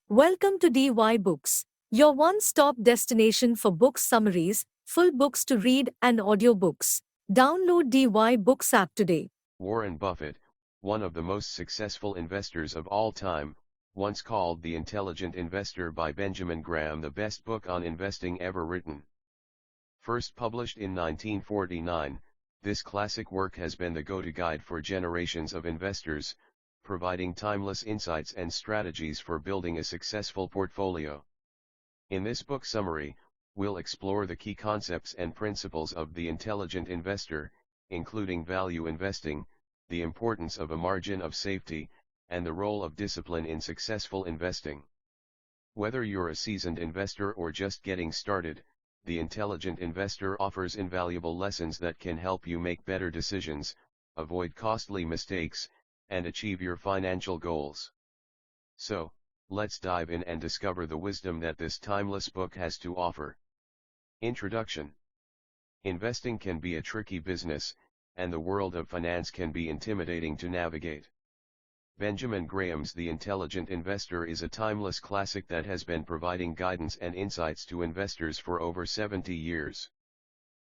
Welcome to DY Books, your one stop destination for book summaries, full books to read, and audiobooks. Download DY Books app today. Warren Buffett, one of the most successful investors of all time, once called The Intelligent Investor by Benjamin Graham the best book on investing ever written. First published in 1949, this classic work has been the go-to guide for generations of investors, providing timeless insights and strategies for building a successful portfolio. In this book summary, we'll explore the key concepts and principles of The Intelligent Investor, including value investing, the importance of a margin of safety, and the role of discipline in successful investing. Whether you're a seasoned investor or just getting started, The Intelligent Investor offers invaluable lessons that can help you make better decisions, avoid costly mistakes, and achieve your financial goals. So, let's dive in and discover the wisdom that this timeless book has to offer. Introduction. Investing can be a tricky business, and the world of finance can be intimidating to navigate. Benjamin Graham's The Intelligent Investor is a timeless classic that has been providing guidance and insights to investors for over 70 years.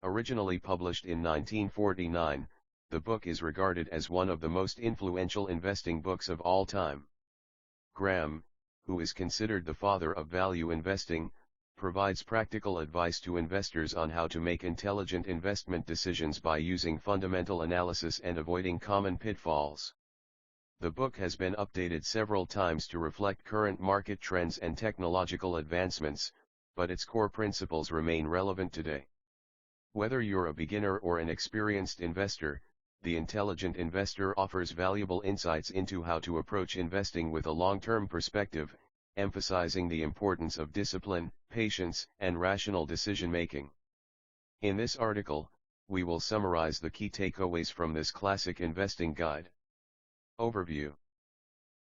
Originally published in 1949, the book is regarded as one of the most influential investing books of all time. Graham, who is considered the father of value investing, provides practical advice to investors on how to make intelligent investment decisions by using fundamental analysis and avoiding common pitfalls. The book has been updated several times to reflect current market trends and technological advancements, but its core principles remain relevant today. Whether you're a beginner or an experienced investor, The Intelligent Investor offers valuable insights into how to approach investing with a long-term perspective, emphasizing the importance of discipline, patience, and rational decision-making. In this article, we will summarize the key takeaways from this classic investing guide. Overview.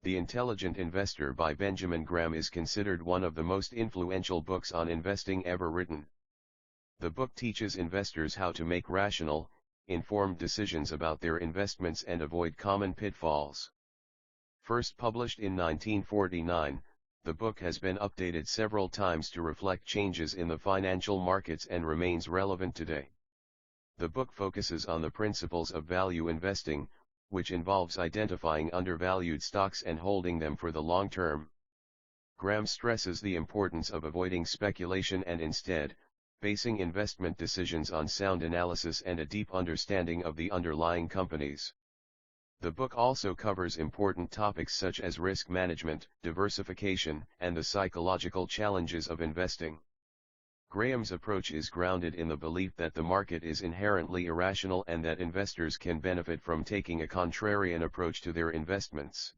The Intelligent Investor by Benjamin Graham is considered one of the most influential books on investing ever written. The book teaches investors how to make rational, informed decisions about their investments and avoid common pitfalls. First published in 1949, the book has been updated several times to reflect changes in the financial markets and remains relevant today. The book focuses on the principles of value investing, which involves identifying undervalued stocks and holding them for the long term. Graham stresses the importance of avoiding speculation and instead, basing investment decisions on sound analysis and a deep understanding of the underlying companies. The book also covers important topics such as risk management, diversification, and the psychological challenges of investing. Graham's approach is grounded in the belief that the market is inherently irrational and that investors can benefit from taking a contrarian approach to their investments.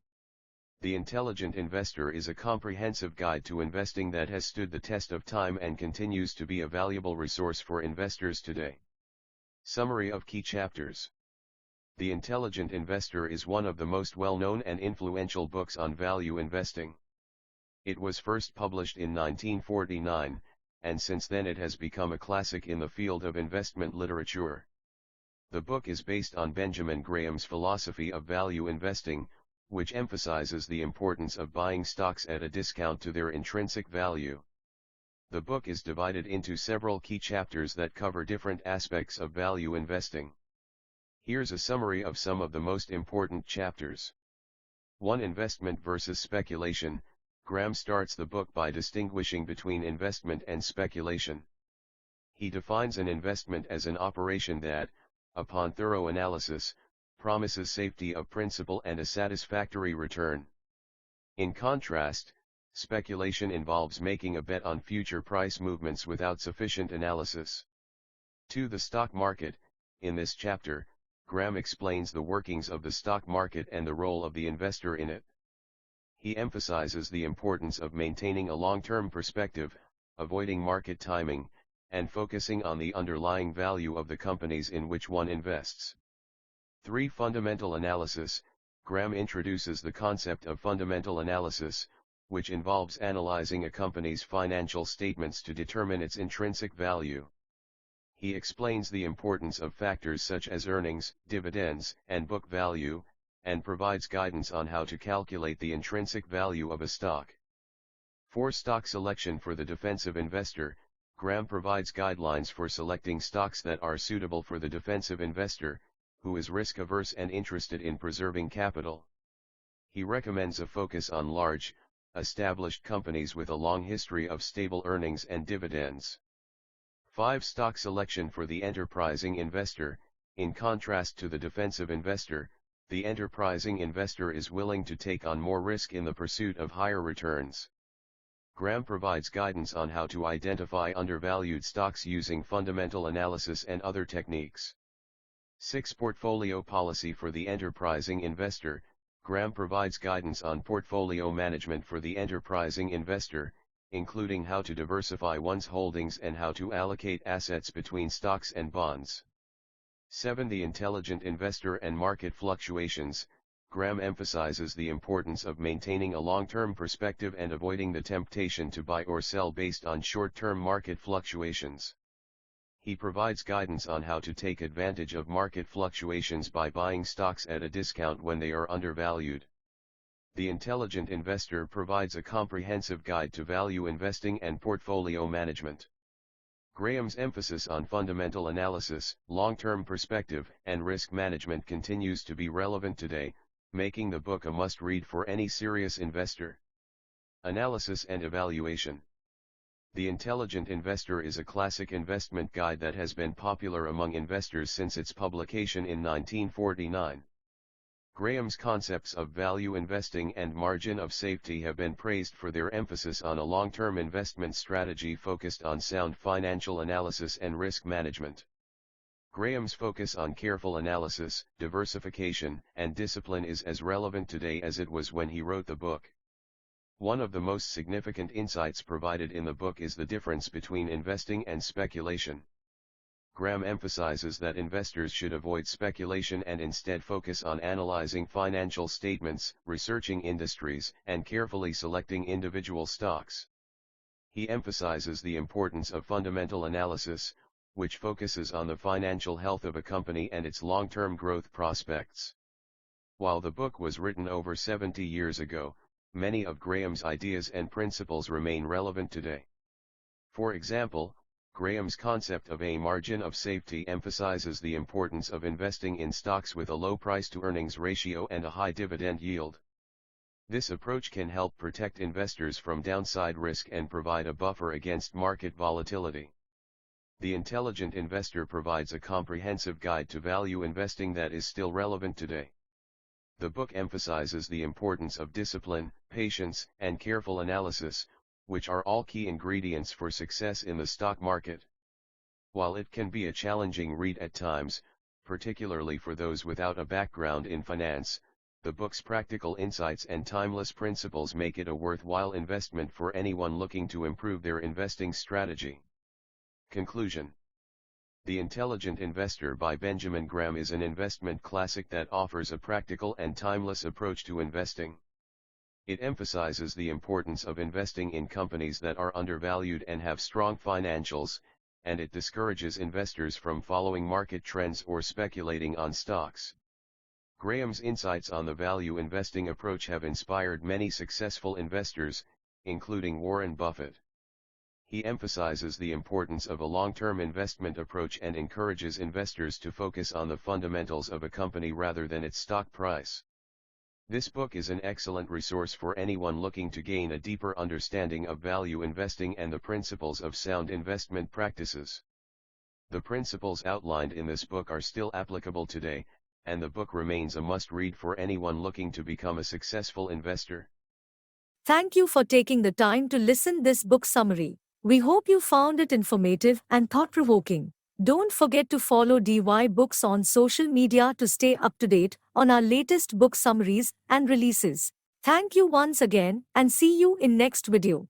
The Intelligent Investor is a comprehensive guide to investing that has stood the test of time and continues to be a valuable resource for investors today. Summary of key chapters. The Intelligent Investor is one of the most well-known and influential books on value investing. It was first published in 1949, and since then it has become a classic in the field of investment literature. The book is based on Benjamin Graham's philosophy of value investing, which emphasizes the importance of buying stocks at a discount to their intrinsic value. The book is divided into several key chapters that cover different aspects of value investing. Here's a summary of some of the most important chapters. 1. Investment versus speculation. Graham starts the book by distinguishing between investment and speculation. He defines an investment as an operation that, upon thorough analysis, promises safety of principal and a satisfactory return. In contrast, speculation involves making a bet on future price movements without sufficient analysis. 2. The stock market. In this chapter, Graham explains the workings of the stock market and the role of the investor in it. He emphasizes the importance of maintaining a long-term perspective, avoiding market timing, and focusing on the underlying value of the companies in which one invests. 3. Fundamental analysis. Graham introduces the concept of fundamental analysis, which involves analyzing a company's financial statements to determine its intrinsic value. He explains the importance of factors such as earnings, dividends, and book value, and provides guidance on how to calculate the intrinsic value of a stock. For stock selection for the defensive investor, Graham provides guidelines for selecting stocks that are suitable for the defensive investor, who is risk-averse and interested in preserving capital. He recommends a focus on large, established companies with a long history of stable earnings and dividends. 5. Stock selection for the enterprising investor. In contrast to the defensive investor, the enterprising investor is willing to take on more risk in the pursuit of higher returns. Graham provides guidance on how to identify undervalued stocks using fundamental analysis and other techniques. 6. Portfolio policy for the enterprising investor. Graham provides guidance on portfolio management for the enterprising investor, including how to diversify one's holdings and how to allocate assets between stocks and bonds. 7. The intelligent investor and market fluctuations. Graham emphasizes the importance of maintaining a long-term perspective and avoiding the temptation to buy or sell based on short-term market fluctuations. He provides guidance on how to take advantage of market fluctuations by buying stocks at a discount when they are undervalued. The intelligent investor provides a comprehensive guide to value investing and portfolio management. Graham's emphasis on fundamental analysis, long-term perspective, and risk management continues to be relevant today, making the book a must-read for any serious investor. Analysis and evaluation. The Intelligent Investor is a classic investment guide that has been popular among investors since its publication in 1949. Graham's concepts of value investing and margin of safety have been praised for their emphasis on a long-term investment strategy focused on sound financial analysis and risk management. Graham's focus on careful analysis, diversification, and discipline is as relevant today as it was when he wrote the book. One of the most significant insights provided in the book is the difference between investing and speculation. Graham emphasizes that investors should avoid speculation and instead focus on analyzing financial statements, researching industries, and carefully selecting individual stocks. He emphasizes the importance of fundamental analysis, which focuses on the financial health of a company and its long-term growth prospects. While the book was written over 70 years ago, many of Graham's ideas and principles remain relevant today. For example, Graham's concept of a margin of safety emphasizes the importance of investing in stocks with a low price-to-earnings ratio and a high dividend yield. This approach can help protect investors from downside risk and provide a buffer against market volatility. The Intelligent Investor provides a comprehensive guide to value investing that is still relevant today. The book emphasizes the importance of discipline, patience, and careful analysis, which are all key ingredients for success in the stock market. While it can be a challenging read at times, particularly for those without a background in finance, the book's practical insights and timeless principles make it a worthwhile investment for anyone looking to improve their investing strategy. Conclusion. The Intelligent Investor by Benjamin Graham is an investment classic that offers a practical and timeless approach to investing. It emphasizes the importance of investing in companies that are undervalued and have strong financials, and it discourages investors from following market trends or speculating on stocks. Graham's insights on the value investing approach have inspired many successful investors, including Warren Buffett. He emphasizes the importance of a long-term investment approach and encourages investors to focus on the fundamentals of a company rather than its stock price. This book is an excellent resource for anyone looking to gain a deeper understanding of value investing and the principles of sound investment practices. The principles outlined in this book are still applicable today, and the book remains a must-read for anyone looking to become a successful investor. Thank you for taking the time to listen this book summary. We hope you found it informative and thought-provoking. Don't forget to follow DY Books on social media to stay up to date on our latest book summaries and releases. Thank you once again and see you in next video.